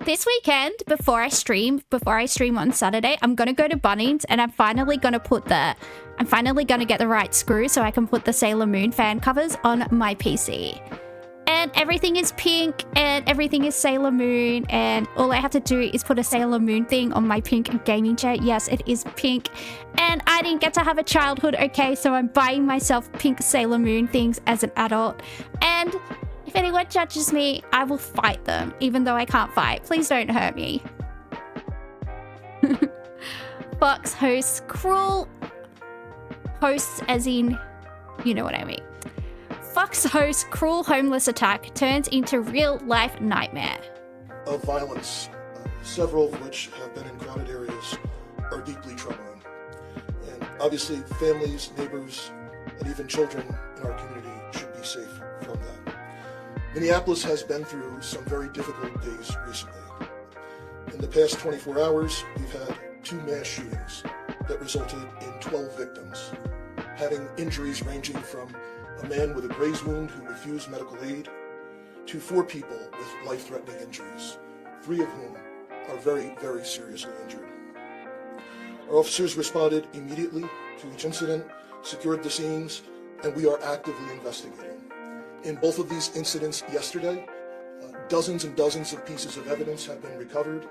this weekend, before I stream on Saturday, I'm gonna go to Bunnings and I'm finally gonna get the right screw so I can put the Sailor Moon fan covers on my PC. And everything is pink and everything is Sailor Moon, and all I have to do is put a Sailor Moon thing on my pink gaming chair. Yes, it is pink. And I didn't get to have a childhood, okay? So I'm buying myself pink Sailor Moon things as an adult. And if anyone judges me, I will fight them, even though I can't fight. Please don't hurt me. Fox hosts cruel hosts, as in, you know what I mean. Fox hosts cruel homeless attack turns into real life nightmare. Of violence, several of which have been in crowded areas, are deeply troubling. And obviously families, neighbors, and even children in our community should be safe from that. Minneapolis has been through some very difficult days recently. In the past 24 hours, we've had 2 mass shootings that resulted in 12 victims, having injuries ranging from a man with a graze wound who refused medical aid to 4 people with life-threatening injuries, 3 of whom are very, very seriously injured. Our officers responded immediately to each incident, secured the scenes, and we are actively investigating. In both of these incidents yesterday, dozens and dozens of pieces of evidence have been recovered,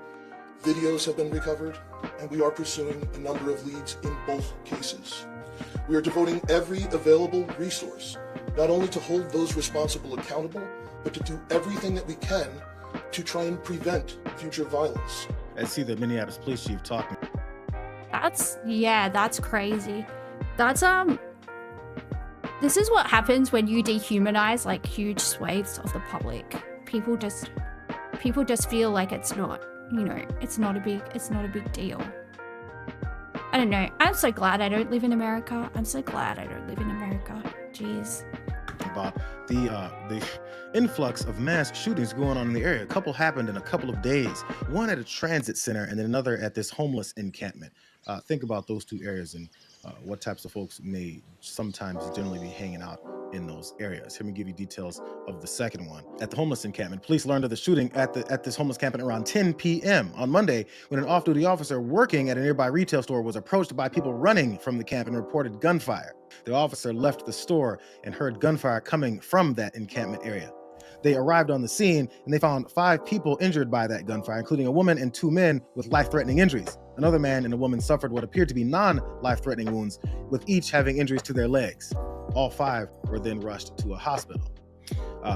videos have been recovered, and we are pursuing a number of leads in both cases. We are devoting every available resource, not only to hold those responsible accountable, but to do everything that we can to try and prevent future violence. I see the Minneapolis police chief talking. That's crazy. This is what happens when you dehumanize like huge swathes of the public. People just feel like it's not, it's not a big deal. I don't know. I'm so glad I don't live in America. Jeez. About the influx of mass shootings going on in the area. A couple happened in a couple of days. One at a transit center and then another at this homeless encampment. Think about those 2 areas and what types of folks may sometimes generally be hanging out in those areas. Let me give you details of the second one. At the homeless encampment, police learned of the shooting at this homeless encampment around 10 p.m. on Monday when an off-duty officer working at a nearby retail store was approached by people running from the camp and reported gunfire. The officer left the store and heard gunfire coming from that encampment area. They arrived on the scene and they found 5 people injured by that gunfire, including a woman and 2 men with life-threatening injuries. Another man and a woman suffered what appeared to be non-life-threatening wounds, with each having injuries to their legs. All 5 were then rushed to a hospital.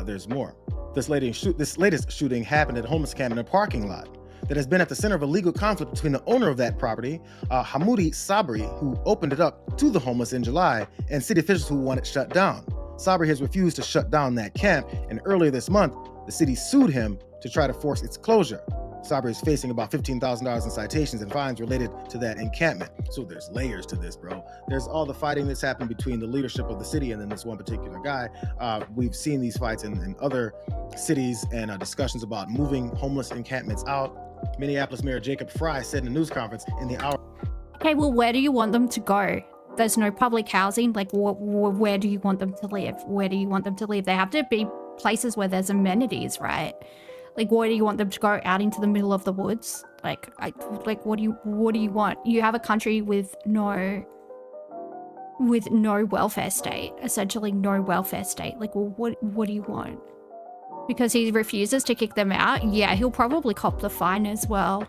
There's more. This latest shooting happened at a homeless camp in a parking lot that has been at the center of a legal conflict between the owner of that property, Hamoudi Sabri, who opened it up to the homeless in July, and city officials who want it shut down. Sabri has refused to shut down that camp, and earlier this month, the city sued him to try to force its closure. Sabri is facing about $15,000 in citations and fines related to that encampment. So there's layers to this, bro. There's all the fighting that's happened between the leadership of the city and then this one particular guy. We've seen these fights in other cities and discussions about moving homeless encampments out. Minneapolis Mayor Jacob Fry said in a news conference in the hour. Okay, well, where do you want them to go? There's no public housing. Like, where do you want them to live? They have to be places where there's amenities, right? Like, where do you want them to go? Out into the middle of the woods? What do you want? You have a country with no welfare state, essentially no welfare state. Like, well, what do you want? Because he refuses to kick them out. Yeah, he'll probably cop the fine as well.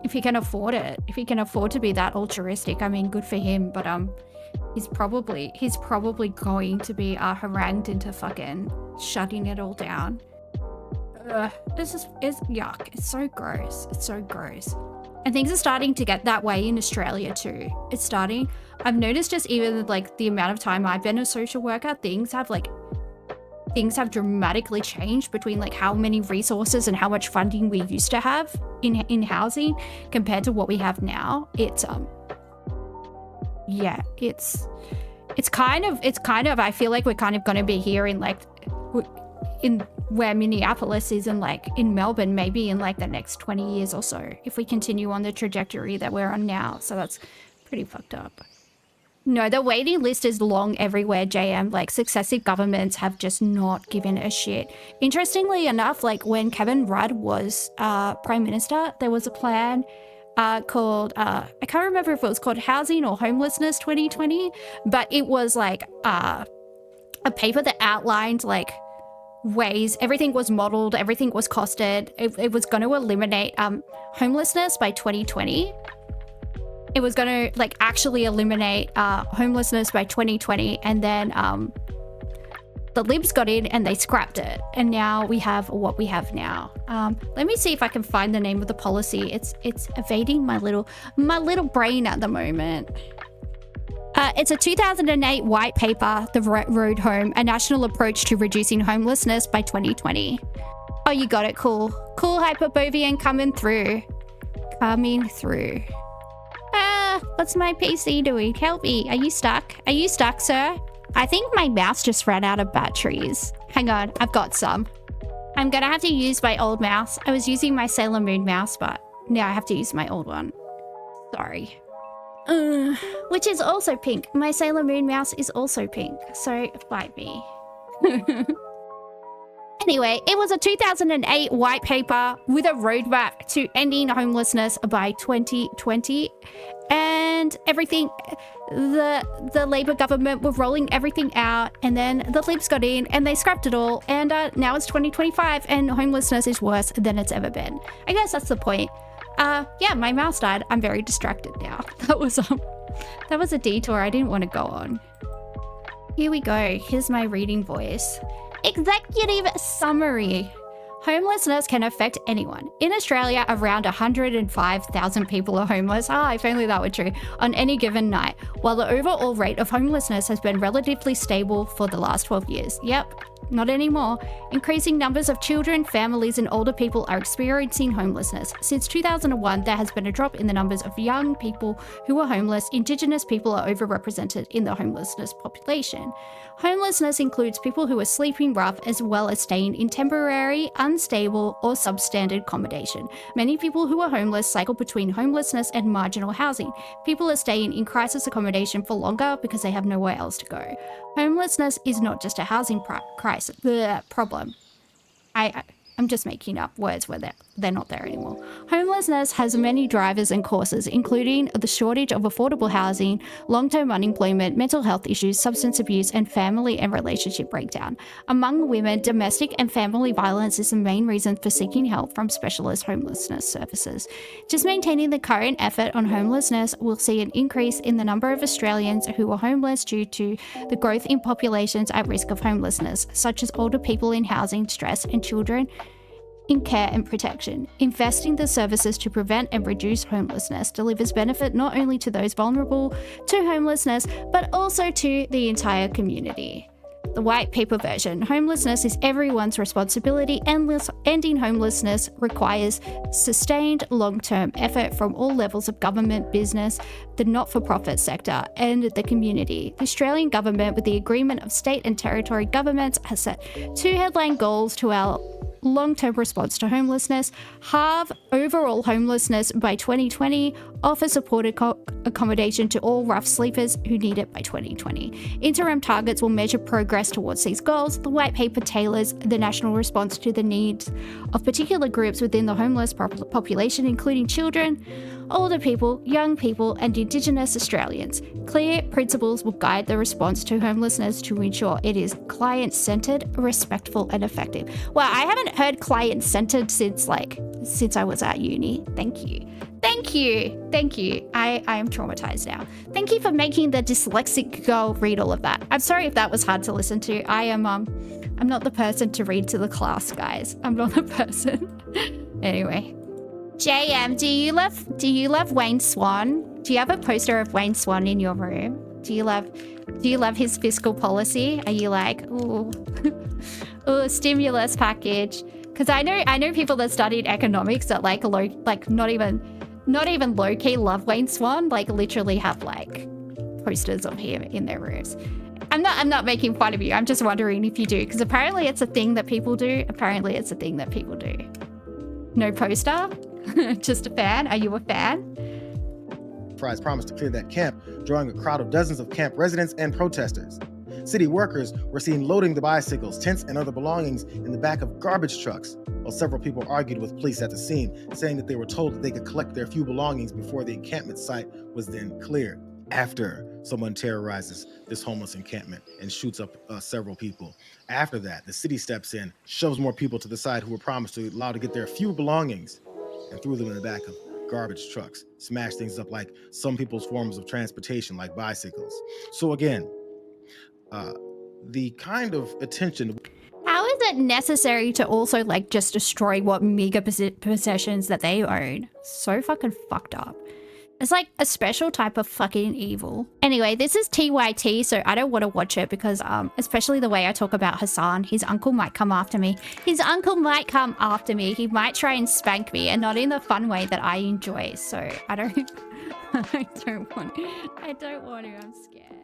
If he can afford it, if he can afford to be that altruistic, I mean, good for him. But he's probably going to be harangued into fucking shutting it all down. It's yuck. It's so gross. And things are starting to get that way in Australia too. It's starting. I've noticed just even like the amount of time I've been a social worker, things have dramatically changed between like how many resources and how much funding we used to have in housing compared to what we have now. It's kind of I feel like we're kind of going to be here in where Minneapolis is in Melbourne, maybe in like the next 20 years or so, if we continue on the trajectory that we're on now. So that's pretty fucked up. No, the waiting list is long everywhere, JM. Like, successive governments have just not given a shit. Interestingly enough, like, when Kevin Rudd was Prime Minister, there was a plan called, I can't remember if it was called Housing or Homelessness 2020, but it was, like, a paper that outlined, like, ways everything was modeled, everything was costed. It was going to eliminate homelessness by 2020. It was going to like actually eliminate homelessness by 2020, and then the Libs got in and they scrapped it, and now we have what we have now. Let me see if I can find the name of the policy. It's evading my little brain at the moment. It's a 2008 white paper, The Road Home, a national approach to reducing homelessness by 2020. Oh, you got it. Cool. Hyperbovian coming through. What's my PC doing? Help me. Are you stuck? Sir? I think my mouse just ran out of batteries. Hang on, I've got some. I'm gonna have to use my old mouse. I was using my Sailor Moon mouse, but now I have to use my old one. Sorry. Which is also pink. My Sailor Moon mouse is also pink, so fight me. Anyway, it was a 2008 white paper with a roadmap to ending homelessness by 2020, and everything, the Labour government were rolling everything out, and then the Libs got in and they scrapped it all, and now it's 2025 and homelessness is worse than it's ever been. I guess that's the point. Yeah, my mouse died. I'm very distracted now. That was a detour I didn't want to go on. Here we go. Here's my reading voice. Executive summary. Homelessness can affect anyone. In Australia, around 105,000 people are homeless. If only that were true. On any given night, while the overall rate of homelessness has been relatively stable for the last 12 years. Yep. Not anymore. Increasing numbers of children, families, and older people are experiencing homelessness. Since 2001, there has been a drop in the numbers of young people who are homeless. Indigenous people are overrepresented in the homelessness population. Homelessness includes people who are sleeping rough as well as staying in temporary, unstable, or substandard accommodation. Many people who are homeless cycle between homelessness and marginal housing. People are staying in crisis accommodation for longer because they have nowhere else to go. Homelessness is not just a housing problem. I'm just making up words where they're not there anymore. Homelessness has many drivers and causes, including the shortage of affordable housing, long-term unemployment, mental health issues, substance abuse, and family and relationship breakdown. Among women, domestic and family violence is the main reason for seeking help from specialist homelessness services. Just maintaining the current effort on homelessness will see an increase in the number of Australians who are homeless due to the growth in populations at risk of homelessness, such as older people in housing stress and children in care and protection. Investing the services to prevent and reduce homelessness delivers benefit not only to those vulnerable to homelessness, but also to the entire community. The white paper version. Homelessness is everyone's responsibility. Ending homelessness requires sustained long-term effort from all levels of government, business, the not-for-profit sector, and the community. The Australian government, with the agreement of state and territory governments, has set 2 headline goals to our long-term response to homelessness: halve overall homelessness by 2020, offer supported accommodation to all rough sleepers who need it by 2020. Interim targets will measure progress towards these goals. The white paper tailors the national response to the needs of particular groups within the homeless population, including children, older people, young people, and Indigenous Australians. Clear principles will guide the response to homelessness to ensure it is client-centered, respectful, and effective. Well, I haven't heard client-centered since I was at uni. Thank you. I am traumatized now. Thank you for making the dyslexic girl read all of that. I'm sorry if that was hard to listen to. I'm not the person to read to the class, guys. I'm not the person. Anyway. JM, do you love Wayne Swan? Do you have a poster of Wayne Swan in your room? Do you love his fiscal policy? Are you like, ooh, stimulus package? Because I know people that studied economics that not even low key love Wayne Swan, like literally have like posters of him in their rooms. I'm not making fun of you. I'm just wondering if you do, because apparently it's a thing that people do. No poster? Just a fan? Are you a fan? enterprise promised to clear that camp, drawing a crowd of dozens of camp residents and protesters. City workers were seen loading the bicycles, tents, and other belongings in the back of garbage trucks, while several people argued with police at the scene, saying that they were told that they could collect their few belongings before the encampment site was then cleared. After someone terrorizes this homeless encampment and shoots up several people. After that, the city steps in, shoves more people to the side who were promised to allow to get their few belongings, and threw them in the back of garbage trucks, smashed things up like some people's forms of transportation, like bicycles. So again, the kind of attention. How is it necessary to also like just destroy what meager possessions that they own? So fucking fucked up. It's like a special type of fucking evil. Anyway, this is TYT, so I don't want to watch it because especially the way I talk about Hassan, his uncle might come after me. His uncle might come after me. He might try and spank me, and not in the fun way that I enjoy. So I don't want to. I'm scared.